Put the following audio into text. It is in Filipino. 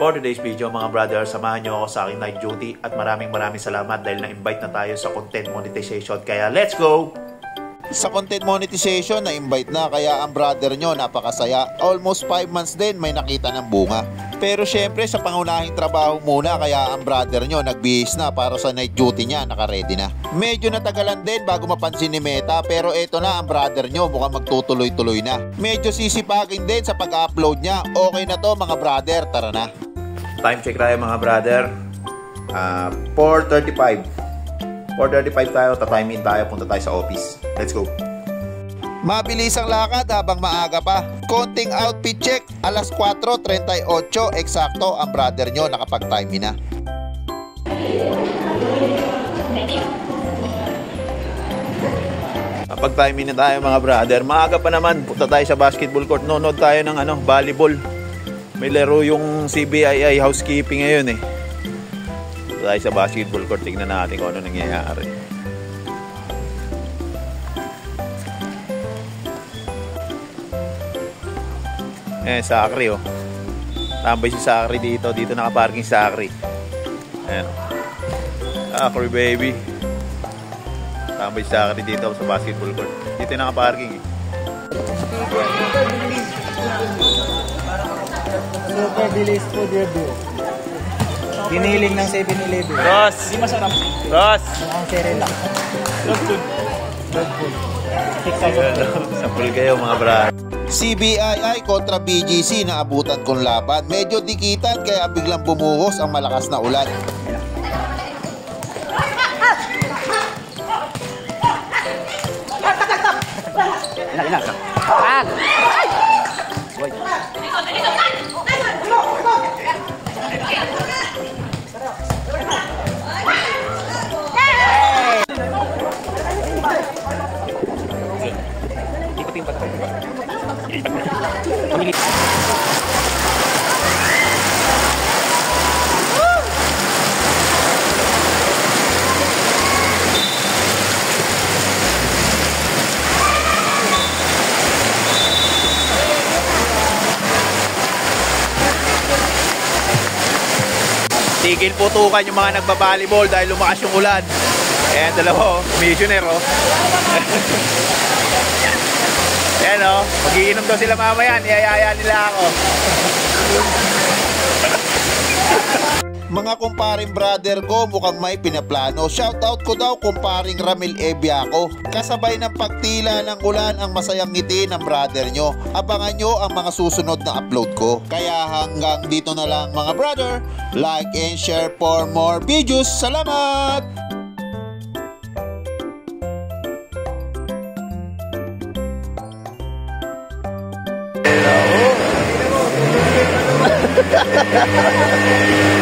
For today's video mga brother, samahan nyo ako sa aking night duty at maraming salamat dahil na-invite na tayo sa content monetization. Kaya let's go! Sa content monetization, na-invite na, kaya ang brother nyo napakasaya. Almost 5 months din may nakita ng bunga. Pero syempre sa pangunahing trabaho muna, kaya ang brother nyo nagbihis na para sa night duty niya, naka-ready na. Medyo natagalan din bago mapansin ni Meta, pero eto na ang brother nyo, mukhang magtutuloy-tuloy na. Medyo sisipagin din sa pag-upload niya. Okay na to mga brother, tara na. Time check tayo mga brother. 4:35 tayo, ta-time in tayo, punta tayo sa office. Let's go. Mabilis ang lakad habang maaga pa. Konting outfit check, alas 4:38 eksakto ang brother nyo nakapag-time in na. Kapag-time in na tayo mga brother, maaga pa naman, punta tayo sa basketball court. Nonod tayo ng volleyball. May laro yung CBII housekeeping ngayon eh. Tayo sa basketball court, tignan natin kung ano nangyayari. Sakri oh. Tambay si Sakri dito. Dito nakaparking Sakri. Ayan. Sakri baby. Tambay si Sakri dito sa basketball court. Dito nakaparking eh. Super Delays Food Review. Piniling ng 7-Eleven. Ross! Hindi masarap. Ross! Ang sere lang. Dog food. Dog food. Sapul kayo mga brad. CBII kontra BGC na abutan kong laban. Medyo dikitan kaya biglang bumuhos ang malakas na ulan. Ilang. Pag! Boy. Ikutin pa tayo. Pamilit. Tigil putukan yung mga nagbabalibol dahil lumakas yung ulan. Ayan, dalawa oh, missioner oh. Ayan oh, magiinom daw sila mamaya, niyayaya nila ako. Mga kumparing brother ko mukhang may pinaplano. Shoutout ko daw kumparing Ramil Ebiaco. Kasabay ng pagtila ng ulan ang masayang ngiti ng brother nyo. Abangan nyo ang mga susunod na upload ko. Kaya hanggang dito na lang mga brother. Like and share for more videos. Salamat! Hello.